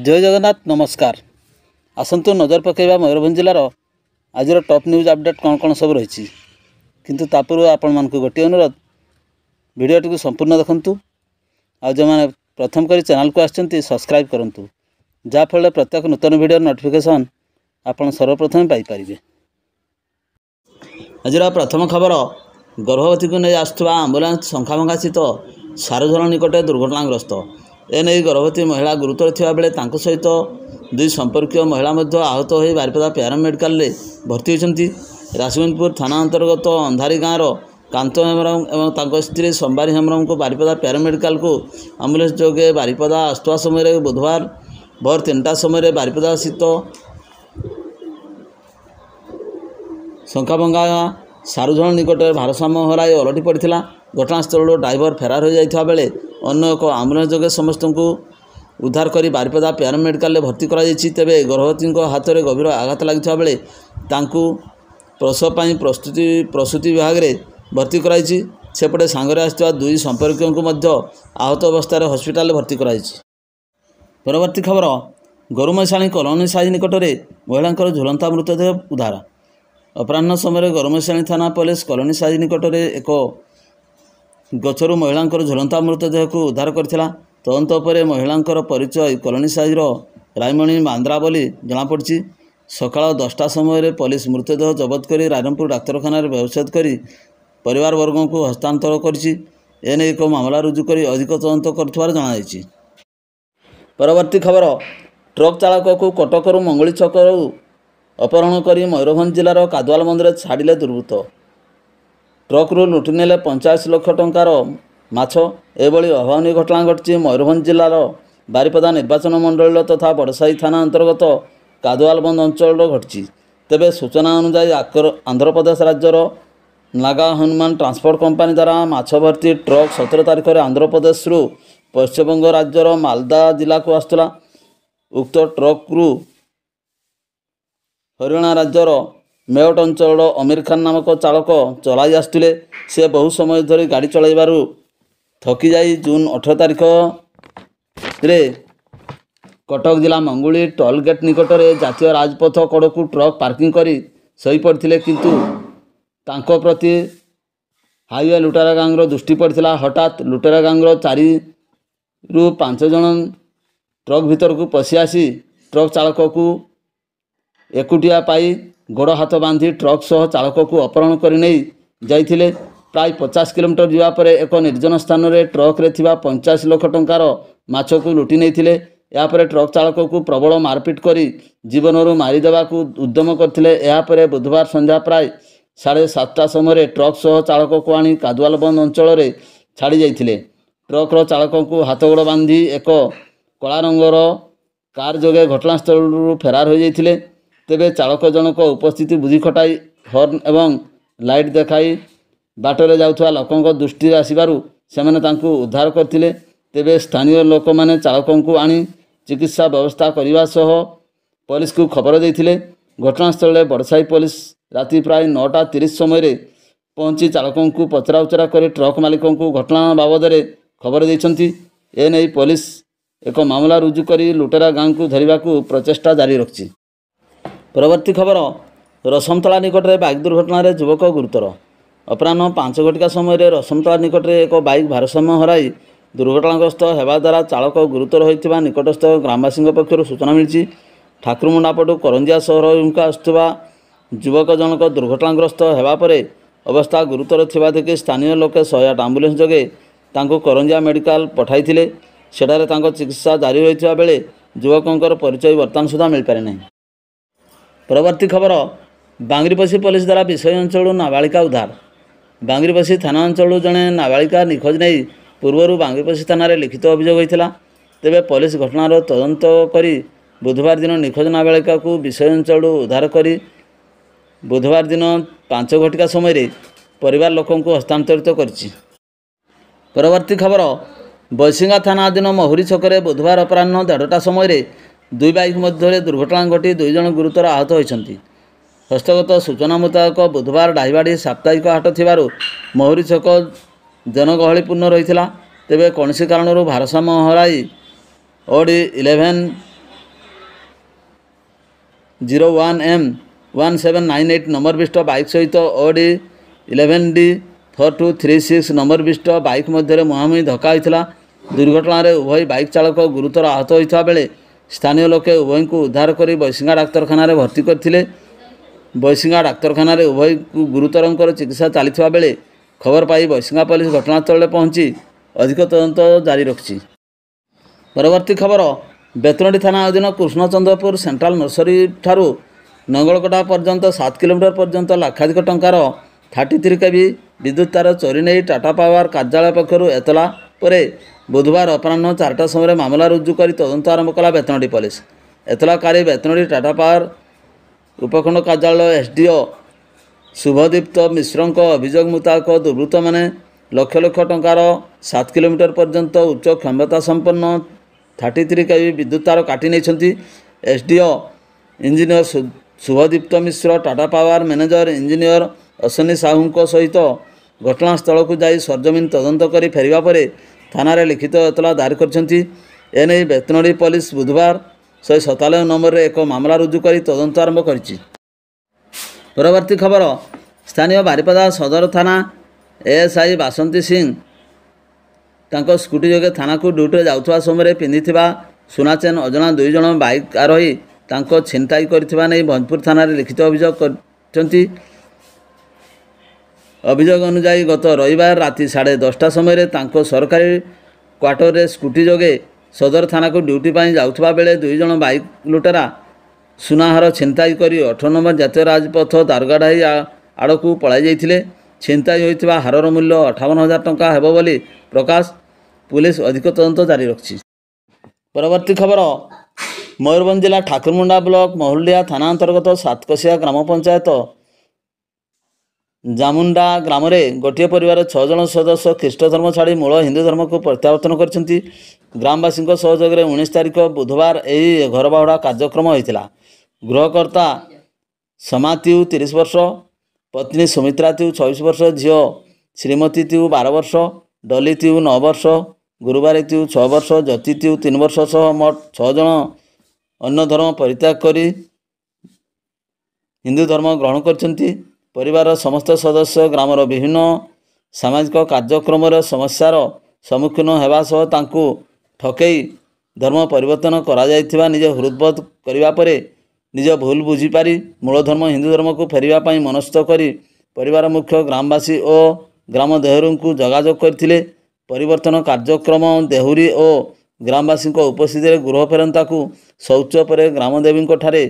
जय जगन्नाथ नमस्कार। आसतु नजर पकेबा मयूरभंज जिलार आज टॉप न्यूज अपडेट कौन कौन सब रही किंतु तापूर्व आपण मानक गोटे अनुरोध वीडियोटी को संपूर्ण देखंतु आ जो मैंने प्रथम करी चैनल को आछंती सब्सक्राइब करंतु जाफल प्रत्येक नूतन वीडियो नोटिफिकेशन आपण सर्वप्रथम पाई परिबे। आज प्रथम खबर गर्भवती को नहीं आसुवा आंबुलांस शंखाभंगा स्थित सारुझरण निकट दुर्घटनाग्रस्त। एने गर्भवती महिला गुरुतर थिबा बेले तांको सहित दुई संपर्कीय महिला मध्य आहत हो बारिपदा प्यारा मेडिकल ले भर्ती होती। राजगंजपुर थाना अंतर्गत अंधारी गाँव कांत हेम्रम एवं तांको स्त्री संबारी हेम्रम को बारिपदा प्यारा मेडिकल को आंबुलांस जोगे बारिपदा आसुवा समय बुधवार भोर 3टा समय बारिपदा स्थित शंखाभंगा सारुझरण निकट भारसाम्य हराई ओलटि पड़ा। घटनास्थल ड्राइवर फेरार हो जाता बेले अन्य एक आंबुलांस जोगे समस्त को उद्धार कर बारिपदा प्यारा मेडिकल भर्ती कर तेबे गर्भवती हाथ में गभीर आघात लगी बेले प्रसव प्रसूति विभाग में भर्ती कराई। सेपटे सांगरे आसुवा दुई संपर्कियों को आहत अवस्था हस्पिटाल भर्ती कराई। परवर्ती खबर गरुमैशाणी कॉलोनी साइज निकट में महिला झुलंता मृतदेह उद्धार। अपराह्न समय गरुमैशाणी थाना पुलिस कॉलोनी साइज निकट में एक गचरू महिला झुलंता मृतदेह को उद्धार करथिला। तदंत पर महिला परिचय कॉलोनी साइजर रायमणी मांद्रा बोली जमापड़ी। सकाल 10टा समय पुलिस मृतदेह जबत कर रायरंगपुर डाक्तखाना व्यवच्छेद कर परिवार वर्ग को हस्तांतर करने एक मामला रुजु कर अधिक तदंत कर जणाई। परवर्ती खबर ट्रक चालक को कटकरू मंगली छकरू अपहरण कर मयूरभंज जिलार कादुआल मंदिर छाड़िले दुर्वृत्त। ट्रक्रु लुटि नेले 85 लाख टंकार माछ। एभली अभावनीय घटना घटी मयूरभंज जिलार बारिपदा निर्वाचन मंडल तथा बड़साई थाना अंतर्गत कादुआलबंद अंचल घटी। तेबे सूचना अनुसार आंध्र प्रदेश राज्यर नागा हनुमान ट्रांसपोर्ट कंपानी द्वारा माछ भर्ती ट्रक 17 तारिख में आंध्र प्रदेश पश्चिमबंग राज्यर मालदा जिला को आसुला। उक्त ट्रक्रु हरियाणा राज्यर मेवट अंचल अमीर खान नामक चालक चलाई आसुले। से बहु समय धरी गाड़ी चलाइबारु थकी जाई जून 18 तारिख रे कटक जिला मंगुली टोल गेट निकट में जातीय राजपथ कड़ को ट्रक पार्किंग करी सही पड़ते किंतु तांको प्रति हाईवे लुटेरा गांगर दृष्टि पड़ता। हठात लुटेरा गांगर 4 ରୁ 5 जन ट्रक भीतर को पशि आसी ट्रक चालक को एकुटिया पाई गोड़ हाथ बांधी ट्रक सह चालक को अपहरण कर नहीं जाइथिले। प्राय 50 किलोमीटर जावा पर एक निर्जन स्थान में ट्रक रे थिबा 85 लाख टंकार माछ को लुटि नहीं। यापर ट्रक चालक को प्रबल मारपिट कर जीवन मारिदेवा को उद्यम करते। बुधवार संध्या प्राय 7:30 समय ट्रक सह चालक को आनी कादुआलबंद अंचल में छाड़ी जाइथिले। ट्रक्र चालक को हाथ गोड़ बांधी एक कला रंगर कार जोगे घटनास्थल फेरार हो जाइथिले। तेबे चालक जनक उपस्थिति बुद्धि खटाई हॉर्न एवं लाइट देखाई बाटरे जाउथवा लोकंक दृष्टि आसिबारु सेमाने तांकु उद्धार करथिले। तेबे स्थानीय लोक माने चालकों को आनी चिकित्सा व्यवस्था करने सह पुलिस को खबर देथिले। घटनास्थल बड़साई पुलिस राति प्राय 9:30 समय पहुंची चालकों को पचरा उचरा कर ट्रक मालिकों को घटना बाबद खबर देइछंती। एने पुलिस एक मामला रुजु कर लुटेरा गांग को धरिबा को प्रचेष्टा जारी रखिछि। परवर्ती खबर रसमतला निकट में बाइक दुर्घटना युवक गुरुतर। अपराह्न 5 घटिका समय रसमतला निकट में एक बाइक भारसाम्य हराई दुर्घटनाग्रस्त होगा द्वारा चालक गुरुतर होता निकटस्थ ग्रामवासी पक्षर सूचना मिली। ठाकुरमुंडा पटु करंजिया सहर अभिमुखे आसुवा युवक जनक दुर्घटनाग्रस्त होगा पर अवस्था गुरुतर थिबा देखि स्थानीय लोके 108 आंबुलांस जोगे तांको करंजिया मेडिकल पठाइथिले। सेठारे तांको चिकित्सा जारी रहिथिबा बेले युवकंकर परिचय वर्तमान सुधा मिल पारे नहीं। परवर्ती खबर बांगरीपसी पुलिस द्वारा विषय अंचल नाबालिका उद्धार। बांगरीपसी थाना अंचल जड़े नाबालिका निखोज नहीं पूर्वर बांगरीपसी थाना लिखित अभियोग होता। तेबे पुलिस घटनार तदंत कर बुधवार दिन निखोज नाबालिका को विषय अंचल उद्धार कर बुधवार दिन 5 घटिका समय परिवार लोकों को हस्तांतरित कर। परवर्ती खबर बैसिंगा थाना अधीन महुरी छकरे बुधवार अपराह्न 1:30 समय दुई बाइक मध्य दुर्घटना घटी 2 जन गुरुतर आहत होती। हस्तगत सूचना मुताबक बुधवार डाईबाड़ी साप्ताहिक हाट थिबारु महुरी छक जनगहलीपूर्ण रही। तेबे कौन कारण भारसाम्य हराई ओडी 11 01M1798 ନମ୍ବର ବିଶିଷ୍ଟ ବାଇକ୍ ସହିତ OD 11D4236 ନମ୍ବର ବିଶିଷ୍ଟ ବାଇକ୍ ମଧ୍ୟରେ ମୁହାଁମୁହିଁ ଧକ୍କା ହୋଇଥିଲା। ଦୁର୍ଘଟଣାରେ ଉଭୟ ବାଇକ୍ ଚାଳକ ଗୁରୁତର ଆହତ ହୋଇଥିବା ବେଳେ ସ୍ଥାନୀୟ ଲୋକେ ଉଭୟଙ୍କୁ ଉଦ୍ଧାର କରି ବୈଶିଙ୍ଗା ଡାକ୍ତରଖାନାରେ ଭର୍ତ୍ତି କରିଥିଲେ। ବୈଶିଙ୍ଗା ଡାକ୍ତରଖାନାରେ ଉଭୟଙ୍କୁ ଗୁରୁତରଙ୍କର ଚିକିତ୍ସା ଚାଲିଥିବା ବେଳେ ଖବର ପାଇ ବୈଶିଙ୍ଗା ପୋଲିସ ଘଟଣାସ୍ଥଳରେ ପହଞ୍ଚି ଅଧିକ ତଦନ୍ତ ଜାରି ରଖିଛି। ପରବର୍ତ୍ତୀ ଖବର, ବେତନଟୀ ଥାନା ଅଧୀନ କୃଷ୍ଣଚନ୍ଦ୍ରପୁର ସେଣ୍ଟ୍ରାଲ ନର୍ସରୀ ଠାରୁ ନଙ୍ଗଳକଟା ପର୍ଯ୍ୟନ୍ତ 7 କିଲୋମିଟର ପର୍ଯ୍ୟନ୍ତ ଲକ୍ଷାଧିକ ଟଙ୍କାର 33 kV ବିଦ୍ୟୁତ୍ ତାର ଚୋରି ନେଇ ଟାଟା ପାୱାର କାର୍ଯ୍ୟାଳୟ ପକ୍ଷରୁ ଏତଲା ପରେ ବୁଧବାର ଅପରାହ୍ନ 4ଟା ସମୟରେ ମାମଲା ରୁଜୁ କରି ତଦନ୍ତ ଆରମ୍ଭ କଲା ବେତନଟୀ ପୋଲିସ। ଏତଲାକାରୀ ବେତନଟୀ ଟାଟା ପାୱାର ଉପଖଣ୍ଡ କାର୍ଯ୍ୟାଳୟ SDO ଶୁଭଦୀପ୍ତ ମିଶ୍ରଙ୍କ ଅଭିଯୋଗ ମୁତାବକ ଦୁର୍ବୃତ୍ତମାନେ ଲକ୍ଷ ଲକ୍ଷ ଟଙ୍କାର 7 କିଲୋମିଟର ପର୍ଯ୍ୟନ୍ତ ଉଚ୍ଚ କ୍ଷମତା ସମ୍ପନ୍ନ 33 kV ବିଦ୍ୟୁତ୍ ତାର କାଟି ନେଇଛନ୍ତି। SDO engineer Subhadipta Mishra Tata power manager engineer Ashwini ସାହୁଙ୍କ ସହିତ ଘଟଣାସ୍ଥଳକୁ ଯାଇ ସରଜମିନ ତଦନ୍ତ କରି ଫେରିବା ପରେ ଥାନାରେ ଲିଖିତ ଏତଲା ଦାୟର କରିଛନ୍ତି। ଏନେଇ ବେତନଟୀ ପୋଲିସ ବୁଧବାର 197 ନମ୍ବରରେ ଏକ ମାମଲା ରୁଜୁ କରି ତଦନ୍ତ ଆରମ୍ଭ କରିଛି। ପରବର୍ତ୍ତୀ ଖବର, ସ୍ଥାନୀୟ ବାରିପଦା ସଦର ଥାନା ASI ବାସନ୍ତୀ ସିଂ ତାଙ୍କ ସ୍କୁଟି ଯୋଗେ ଥାନାକୁ ଡ୍ୟୁଟିରେ ଯାଉଥିବା ସମୟରେ ପିନ୍ଧିଥିବା ସୁନା ଚେନ୍ ଅଜଣା 2 ଜଣ ବାଇକ୍ ଆରୋହୀ ତାଙ୍କ ଛିନତାଇ କରିଥିବା ନେଇ ଭଞ୍ଜପୁର ଥାନାରେ ଲିଖିତ ଅଭିଯୋଗ କରିଛନ୍ତି। ଅଭିଯୋଗ ଅନୁଯାୟୀ ଗତ ରବିବାର ରାତି 10:30 ସମୟରେ ତାଙ୍କ ସରକାରୀ କ୍ୱାର୍ଟରରେ ସ୍କୁଟି ଯୋଗେ ସଦର ଥାନାକୁ ଡ୍ୟୁଟି ପାଇଁ ଯାଉଥିବା ବେଳେ 2 ଜଣ ବାଇକ୍ ଲୁଟେରା ସୁନାହାର ଛିନତାଇ କରି 18 ନମ୍ବର ଜାତୀୟ ରାଜପଥ ଦାରଗାଡାହି ଆଡ଼କୁ ପଳାଇ ଯାଇଥିଲେ। ଛିନତାଇ ହୋଇଥିବା ହାରର ମୂଲ୍ୟ 58,000 ଟଙ୍କା ହେବ ବୋଲି ପ୍ରକାଶ। ପୁଲିସ ଅଧିକ ତଦନ୍ତ ଜାରି ରଖିଛି। ପରବର୍ତ୍ତୀ ଖବର, ମୟୂରଭଞ୍ଜ ଜିଲ୍ଲା ଠାକୁରମୁଣ୍ଡା ବ୍ଲକ ମହୁଲଡିହା ଥାନା ଅନ୍ତର୍ଗତ ସାତକୋଶିଆ ଗ୍ରାମ ପଞ୍ଚାୟତ ଜାମୁଣ୍ଡା ଗ୍ରାମରେ ଗୋଟିଏ ପରିବାର 6 ଜଣ ସଦସ୍ୟ ଖ୍ରୀଷ୍ଟ ଧର୍ମ ଛାଡ଼ି ମୂଳ ହିନ୍ଦୁ ଧର୍ମକୁ ପ୍ରତ୍ୟାବର୍ତ୍ତନ କରିଛନ୍ତି। ଗ୍ରାମବାସୀଙ୍କ ସହଯୋଗରେ 19 ତାରିଖ ବୁଧବାର ଏହି ଘର ବାହୁଡ଼ା କାର୍ଯ୍ୟକ୍ରମ ହୋଇଥିଲା। ଗୃହକର୍ତ୍ତା ସମା ତିଉ 30 ବର୍ଷ, ପତ୍ନୀ ସୁମିତ୍ରା ତିଉ 26 ବର୍ଷ, ଝିଅ ଶ୍ରୀମତୀ ତିଉ 12 ବର୍ଷ, ଡଲି ତିଉ 9 ବର୍ଷ, ଗୁରୁବାରୀ ତିଉ 6 ବର୍ଷ, ଜ୍ୟୋତି ତିଉ 3 ବର୍ଷ ସହ ମୋଟ 6 ଜଣ ଅନ୍ୟ ଧର୍ମ ପରିତ୍ୟାଗ କରି ହିନ୍ଦୁ ଧର୍ମ ଗ୍ରହଣ କରିଛନ୍ତି। ପରିବାରର ସମସ୍ତ ସଦସ୍ୟ ଗ୍ରାମର ବିଭିନ୍ନ ସାମାଜିକ କାର୍ଯ୍ୟକ୍ରମରେ ସମସ୍ୟାର ସମ୍ମୁଖୀନ ହେବା ସହ ତାଙ୍କୁ ଠକେଇ ଧର୍ମ ପରିବର୍ତ୍ତନ କରାଯାଇଥିବା ନିଜେ ହୃଦବୋଧ କରିବା ପରେ ନିଜ ଭୁଲ ବୁଝିପାରି ମୂଳ ଧର୍ମ ହିନ୍ଦୁ ଧର୍ମକୁ ଫେରିବା ପାଇଁ ମନସ୍ଥ କରି ପରିବାର ମୁଖ୍ୟ ଗ୍ରାମବାସୀ ଓ ଗ୍ରାମ ଦେହୁରୀଙ୍କୁ ଯୋଗାଯୋଗ କରିଥିଲେ। ପରିବର୍ତ୍ତନ କାର୍ଯ୍ୟକ୍ରମ ଦେହୁରୀ ଓ ଗ୍ରାମବାସୀଙ୍କ ଉପସ୍ଥିତିରେ ଗୃହ ଫେରନ୍ତାକୁ ଶୌଚ ପରେ ଗ୍ରାମଦେବୀଙ୍କ ଠାରେ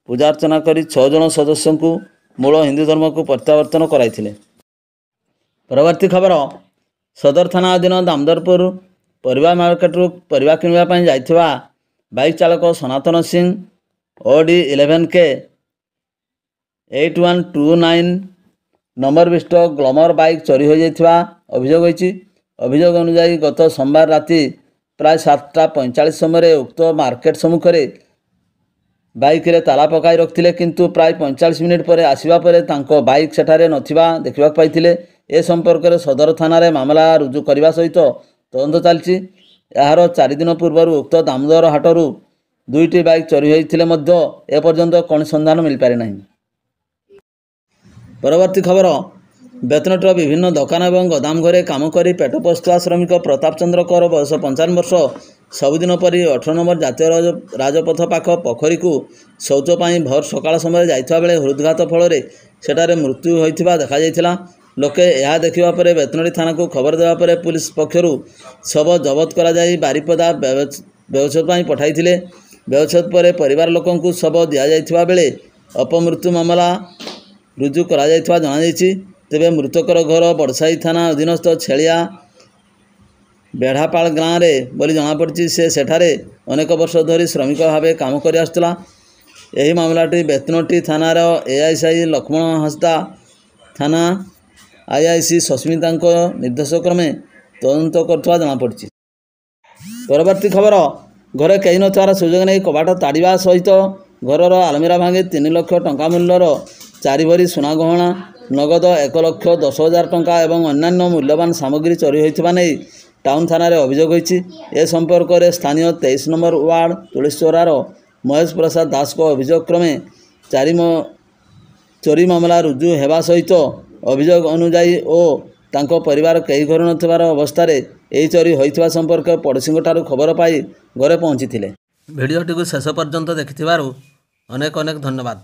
ପୂଜାର୍ଚ୍ଚନା କରି 6 ଜଣ ସଦସ୍ୟଙ୍କୁ ମୂଳ ହିନ୍ଦୁ ଧର୍ମକୁ ପ୍ରତ୍ୟାବର୍ତ୍ତନ କରାଇଥିଲେ। ପରବର୍ତ୍ତୀ ଖବର, ସଦର ଥାନା ଅଧୀନ ଦାମୋଦରପୁର ପରିବା ମାର୍କେଟରୁ ପରିବା କିଣିବା ପାଇଁ ଯାଇଥିବା ବାଇକ୍ ଚାଳକ ସନାତନ ସିଂ OD 11K8129 ନମ୍ବର ବିଶିଷ୍ଟ ଗ୍ଲାମର ବାଇକ୍ ଚୋରି ହୋଇଯାଇଥିବା ଅଭିଯୋଗ ହୋଇଛି। ଅଭିଯୋଗ ଅନୁଯାୟୀ ଗତ ସୋମବାର ରାତି ପ୍ରାୟ 7:45 ସମୟରେ ଉକ୍ତ ମାର୍କେଟ ସମ୍ମୁଖରେ ବାଇକ୍ରେ ତାଲା ପକାଇ ରଖିଥିଲେ, କିନ୍ତୁ ପ୍ରାୟ 45 ମିନିଟ୍ ପରେ ଆସିବା ପରେ ତାଙ୍କ ବାଇକ୍ ସେଠାରେ ନଥିବା ଦେଖିବାକୁ ପାଇଥିଲେ। ଏ ସମ୍ପର୍କରେ ସଦର ଥାନାରେ ମାମଲା ରୁଜୁ କରିବା ସହିତ ତଦନ୍ତ ଚାଲିଛି। ଏହାର 4 ଦିନ ପୂର୍ବରୁ ଉକ୍ତ ଦାମୋଦର ହାଟରୁ 2ଟି ବାଇକ୍ ଚୋରି ହୋଇଥିଲେ ମଧ୍ୟ ଏପର୍ଯ୍ୟନ୍ତ କୌଣସି ସନ୍ଧାନ ମିଳିପାରି ନାହିଁ। ପରବର୍ତ୍ତୀ ଖବର, ବେତନଟୀର ବିଭିନ୍ନ ଦୋକାନ ଏବଂ ଗୋଦାମ ଘରେ କାମ କରି ପେଟ ପୋଷୁଥିବା ଶ୍ରମିକ ପ୍ରତାପ ଚନ୍ଦ୍ର କର ବୟସ 55 ବର୍ଷ ସବୁଦିନ ପରି 18 ନମ୍ବର ଜାତୀୟ ରାଜପଥ ପାଖ ପୋଖରୀକୁ ଶୌଚ ପାଇଁ ଭୋର ସକାଳ ସମୟରେ ଯାଇଥିବା ବେଳେ ହୃଦଘାତ ଫଳରେ ସେଠାରେ ମୃତ୍ୟୁ ହୋଇଥିବା ଦେଖାଯାଇଥିଲା। ଲୋକେ ଏହା ଦେଖିବା ପରେ ବେତନଟୀ ଥାନାକୁ ଖବର ଦେବା ପରେ ପୁଲିସ ପକ୍ଷରୁ ଶବ ଜବତ କରାଯାଇ ବାରିପଦା ବ୍ୟବଚ୍ଛେଦ ପାଇଁ ପଠାଇଥିଲେ। ବ୍ୟବଚ୍ଛେଦ ପରେ ପରିବାର ଲୋକଙ୍କୁ ଶବ ଦିଆଯାଇଥିବା ବେଳେ ଅପମୃତ୍ୟୁ ମାମଲା ରୁଜୁ କରାଯାଇଥିବା ଜଣାଯାଇଛି। ତେବେ ମୃତକର ଘର ବଡ଼ସାହି ଥାନା ଅଧୀନସ୍ଥ ଛେଳିଆ ବେଢ଼ାପାଳ ଗାଁରେ ବୋଲି ଜଣାପଡ଼ିଛି। ସେ ସେଠାରେ ଅନେକ ବର୍ଷ ଧରି ଶ୍ରମିକ ଭାବେ କାମ କରି ଆସୁଥିଲା। ଏହି ମାମଲାଟି ବେତନଟୀ ଥାନାର ASI ଲକ୍ଷ୍ମଣ ହାଁସଦା, ଥାନା IIC ସସ୍ମିତାଙ୍କ ନିର୍ଦ୍ଦେଶକ୍ରମେ ତଦନ୍ତ କରୁଥିବା ଜଣାପଡ଼ିଛି। ପରବର୍ତ୍ତୀ ଖବର, ଘରେ କେହି ନଥିବାର ସୁଯୋଗ ନେଇ କବାଟ ତାଡ଼ିବା ସହିତ ଘରର ଆଲମିରା ଭାଙ୍ଗି 3 ଲକ୍ଷ ଟଙ୍କା ମୂଲ୍ୟର 4 ଭରି ସୁନା ଗହଣା, ନଗଦ 1,10,000 ଟଙ୍କା ଏବଂ ଅନ୍ୟାନ୍ୟ ମୂଲ୍ୟବାନ ସାମଗ୍ରୀ ଚୋରି ହୋଇଥିବା ନେଇ ଟାଉନ ଥାନାରେ ଅଭିଯୋଗ ହୋଇଛି। ଏ ସମ୍ପର୍କରେ ସ୍ଥାନୀୟ 23 ନମ୍ବର ୱାର୍ଡ ତୁଳସୀଚୋରାର ମହେଶ ପ୍ରସାଦ ଦାସଙ୍କ ଅଭିଯୋଗ କ୍ରମେ ଚୋରି ମାମଲା ରୁଜୁ ହେବା ସହିତ ଅଭିଯୋଗ ଅନୁଯାୟୀ ଓ ତାଙ୍କ ପରିବାର କେହି ଘରେ ନଥିବାର ଅବସ୍ଥାରେ ଏହି ଚୋରି ହୋଇଥିବା ସମ୍ପର୍କରେ ପଡ଼ୋଶୀଙ୍କଠାରୁ ଖବର ପାଇ ଘରେ ପହଞ୍ଚିଥିଲେ। ଭିଡ଼ିଓଟିକୁ ଶେଷ ପର୍ଯ୍ୟନ୍ତ ଦେଖିଥିବାରୁ ଅନେକ ଅନେକ ଧନ୍ୟବାଦ।